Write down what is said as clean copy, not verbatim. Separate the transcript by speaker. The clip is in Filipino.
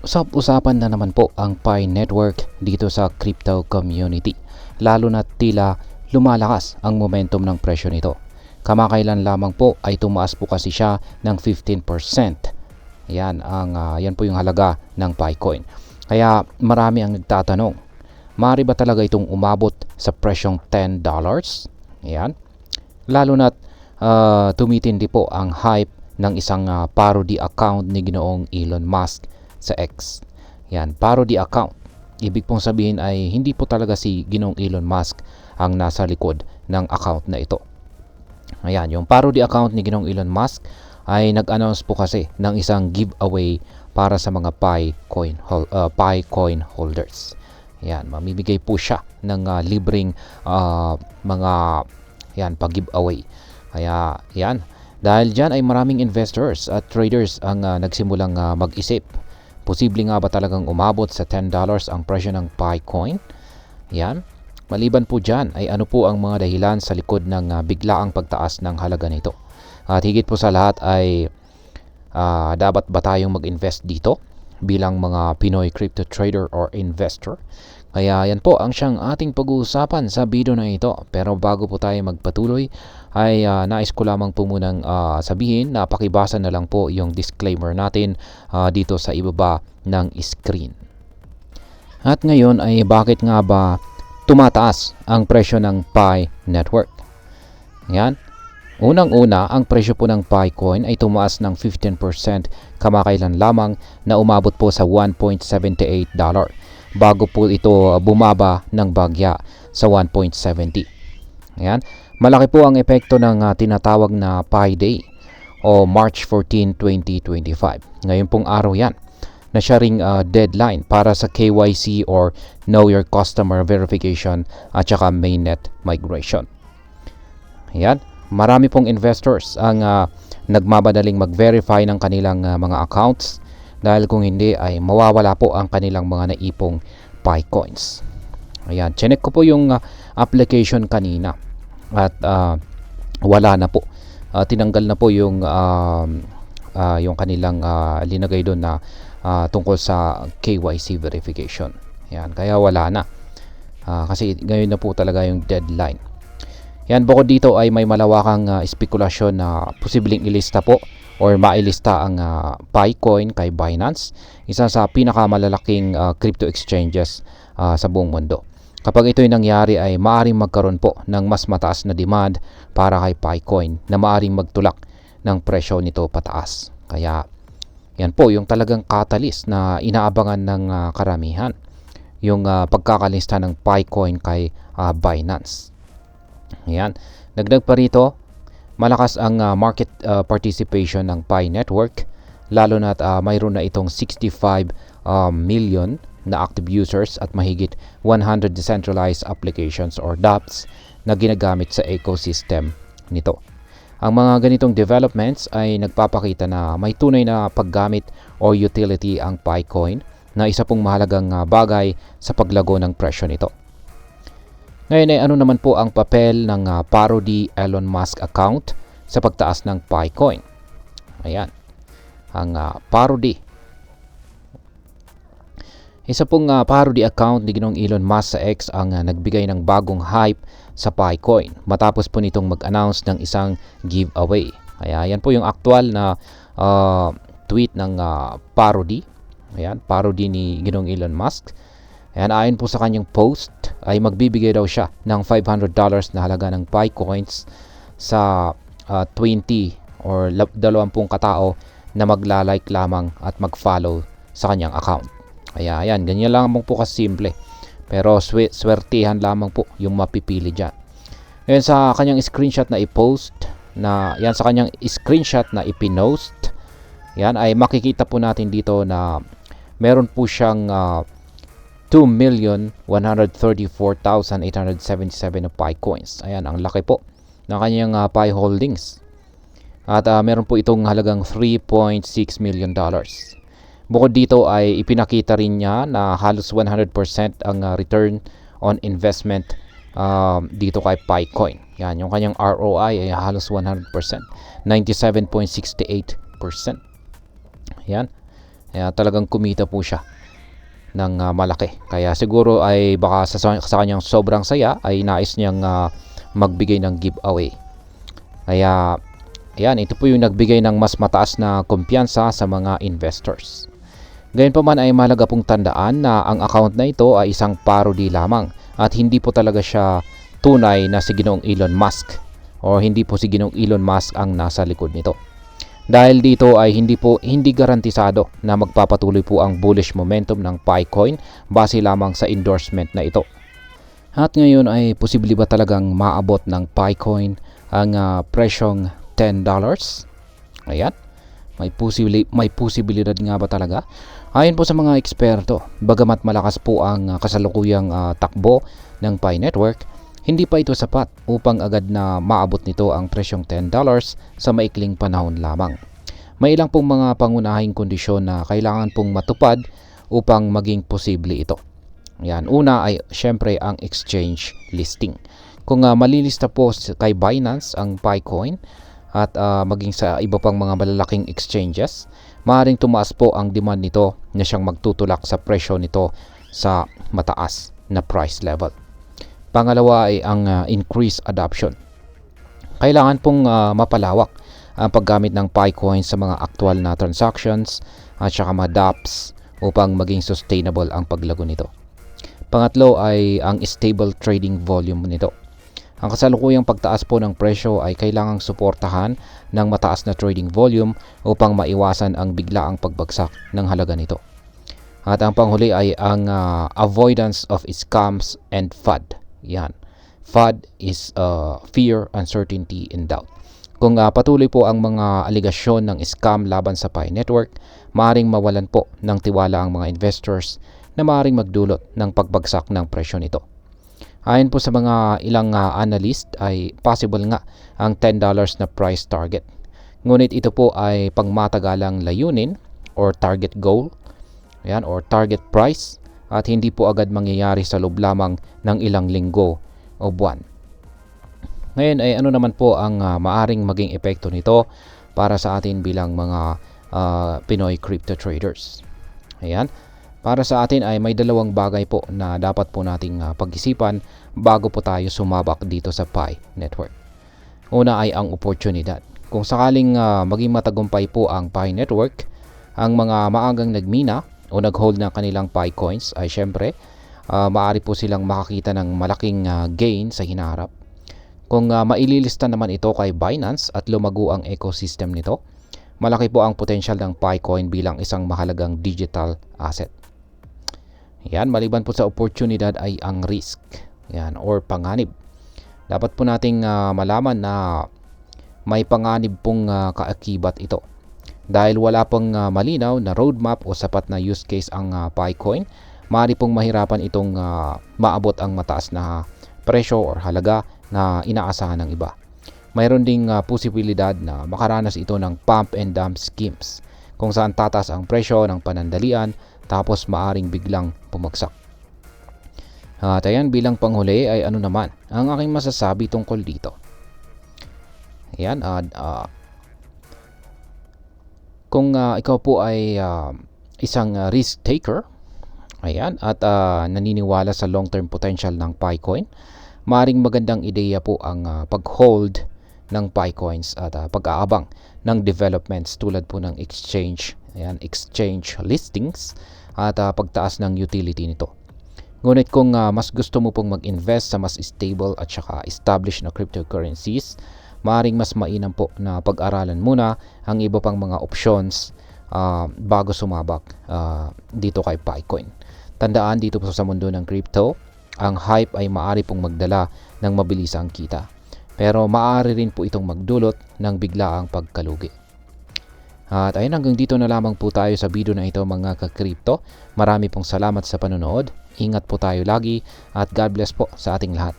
Speaker 1: Usap-usapan na naman po ang Pi Network dito sa crypto community, lalo na tila lumalakas ang momentum ng presyo nito. Kamakailan lamang po ay tumaas po kasi siya ng 15%. Yan po yung halaga ng Picoin. Kaya marami ang nagtatanong, maaari ba talaga itong umabot sa presyong $10? Yan. Lalo na tumitindi po ang hype ng isang parody account ni Ginoong Elon Musk sa X. Yan, parody account. Ibig pong sabihin ay hindi po talaga si Ginoong Elon Musk ang nasa likod ng account na ito. Ayan, yung parody account ni Ginoong Elon Musk ay nag-announce po kasi ng isang giveaway para sa mga Picoin holders. Yan, mamimigay po siya ng libreng mga pag-giveaway. Kaya yan, dahil dyan ay maraming investors at traders ang nagsimulang mag-isip. Posible nga ba talagang umabot sa $10 ang presyo ng Picoin? Yan. Maliban po dyan ay ano po ang mga dahilan sa likod ng biglaang pagtaas ng halaga nito? At higit po sa lahat ay dapat ba tayong mag-invest dito bilang mga Pinoy crypto trader or investor? Kaya yan po ang siyang ating pag-uusapan sa video na ito. Pero bago po tayo magpatuloy ay nais ko lamang po munang sabihin na pakibasa na lang po yung disclaimer natin dito sa ibaba ng screen. At ngayon ay bakit nga ba tumataas ang presyo ng Pi Network? Yan. Unang-una, ang presyo po ng Picoin ay tumaas ng 15% kamakailan lamang na umabot po sa $1.78 bago po ito bumaba ng bagya sa 1.70. Ayan. Malaki po ang epekto ng tinatawag na Pi Day o March 14, 2025. Ngayon pong araw yan na siya ring deadline para sa KYC or Know Your Customer Verification at saka mainnet migration. Ayan. Marami pong investors ang nagmamadaling mag-verify ng kanilang mga accounts dahil kung hindi ay mawawala po ang kanilang mga naipong Picoins. Ayan, chinek ko po yung application kanina at wala na po. Tinanggal na po yung kanilang linagay doon na tungkol sa KYC verification. Ayan, kaya wala na. Kasi ngayon na po talaga yung deadline. Yan, bukod dito ay may malawakang espekulasyon na posibleng ilista po or mailista ang Picoin kay Binance, isa sa pinakamalalaking crypto exchanges sa buong mundo. Kapag ito'y nangyari ay maaaring magkaroon po ng mas mataas na demand para kay Picoin na maaaring magtulak ng presyo nito pataas. Kaya yan po yung talagang catalyst na inaabangan ng karamihan, yung pagkakalista ng Picoin kay Binance. Ayan. Dagdag pa rito, malakas ang market participation ng Pi Network, lalo na mayroon na itong 65 million na active users at mahigit 100 decentralized applications or dApps na ginagamit sa ecosystem nito. Ang mga ganitong developments ay nagpapakita na may tunay na paggamit o utility ang Picoin na isa pong mahalagang bagay sa paglago ng presyo nito. Ngayon ay ano naman po ang papel ng parody Elon Musk account sa pagtaas ng Picoin? Ayan, ang parody. Isa pong parody account ni Ginoong Elon Musk sa X ang nagbigay ng bagong hype sa Picoin matapos po nitong mag-announce ng isang giveaway. Kaya yan po yung actual na tweet ng parody. Ayan, parody ni Ginoong Elon Musk. Ayan, ayon po sa kanyang post ay magbibigay daw siya ng $500 na halaga ng Picoins sa 20 or 20 katao na magla-like lamang at mag-follow sa kanyang account. Kaya ayan, ganyan lang po kasimple. Pero swertihan lamang po yung mapipili dyan. Ngayon sa kanyang screenshot na i-post, sa kanyang screenshot na ipinost, yan ay makikita po natin dito na meron po siyang 2,134,877 na Picoins. Ayan, ang laki po ng kanyang Pi holdings. At meron po itong halagang $3.6 million. Bukod dito ay ipinakita rin niya na halos 100% ang return on investment dito kay Picoin. Yan, yung kanyang ROI ay halos 100%, 97.68%. Yan. Kaya talagang kumita po siya ng malaki. Kaya siguro ay baka sa kanyang sobrang saya ay nais niyang magbigay ng giveaway. Kaya ayan, ito po yung nagbigay ng mas mataas na kumpiyansa sa mga investors. Gayunpaman ay mahalaga pong tandaan na ang account na ito ay isang parody lamang at hindi po talaga siya tunay na si Ginoong Elon Musk o hindi po si Ginoong Elon Musk ang nasa likod nito. Dahil dito ay hindi garantisado na magpapatuloy po ang bullish momentum ng Picoin base lamang sa endorsement na ito. At ngayon ay posible ba talagang maabot ng Picoin ang presyong $10? Ayan. May posibilidad nga ba talaga? Ayon po sa mga eksperto, bagamat malakas po ang kasalukuyang takbo ng Pi Network, hindi pa ito sapat upang agad na maabot nito ang presyong $10 sa maikling panahon lamang. May ilang pong mga pangunahing kondisyon na kailangan pong matupad upang maging posible ito. Yan, una ay syempre ang exchange listing. Kung malilista po kay Binance ang Picoin at maging sa iba pang mga malalaking exchanges, maaaring tumaas po ang demand nito na siyang magtutulak sa presyo nito sa mataas na price level. Pangalawa ay ang increased adoption. Kailangan pong mapalawak ang paggamit ng Picoin sa mga aktual na transactions at saka mga dApps upang maging sustainable ang paglago nito. Pangatlo ay ang stable trading volume nito. Ang kasalukuyang pagtaas po ng presyo ay kailangang suportahan ng mataas na trading volume upang maiwasan ang biglaang pagbagsak ng halaga nito. At ang panghuli ay ang avoidance of scams and FUD. Yan. FUD is fear, uncertainty, and doubt. Kung patuloy po ang mga aligasyon ng scam laban sa Pi Network, maaaring mawalan po ng tiwala ang mga investors na maaaring magdulot ng pagbagsak ng presyo nito. Ayon po sa mga ilang analyst ay possible nga ang $10 na price target. Ngunit ito po ay pangmatagalang layunin or target goal, ayan, or target price at hindi po agad mangyayari sa loob lamang ng ilang linggo o buwan. Ngayon ay ano naman po ang maaring maging epekto nito para sa atin bilang mga Pinoy crypto traders. Ayan. Para sa atin ay may dalawang bagay po na dapat po nating pag-isipan bago po tayo sumabak dito sa Pi Network. Una ay ang oportunidad. Kung sakaling maging matagumpay po ang Pi Network, ang mga maagang nagmina o nag-hold ng kanilang Pi coins ay syempre maaari po silang makakita ng malaking gain sa hinaharap. Kung maililista naman ito kay Binance at lumago ang ecosystem nito, malaki po ang potensyal ng Picoin bilang isang mahalagang digital asset. Yan, maliban po sa oportunidad ay ang risk. Yan, or panganib. Dapat po nating malaman na may panganib pong kaakibat ito. Dahil wala pong malinaw na roadmap o sapat na use case ang Picoin, maaari pong mahirapan itong maabot ang mataas na presyo or halaga na inaasahan ng iba. Mayroon ding posibilidad na makaranas ito ng pump and dump schemes kung saan tataas ang presyo ng panandalian tapos maaring biglang bumagsak. At ayan, bilang panghuli ay ano naman ang aking masasabi tungkol dito. Ayan, kung ikaw po ay isang risk taker, ayan, at naniniwala sa long-term potential ng Picoin, maaring magandang ideya po ang pag-hold ng Picoins at pag-aabang ng developments tulad po ng exchange listings at pagtaas ng utility nito. Ngunit kung mas gusto mo pong mag-invest sa mas stable at saka established na cryptocurrencies, maaaring mas mainam po na pag-aralan muna ang iba pang mga options bago sumabak dito kay Picoin. Tandaan, dito po sa mundo ng crypto, ang hype ay maaari pong magdala ng mabilisang kita. Pero maaari rin po itong magdulot ng biglaang pagkalugi. At ayun, hanggang dito na lamang po tayo sa video na ito mga ka-crypto. Marami pong salamat sa panonood. Ingat po tayo lagi at God bless po sa ating lahat.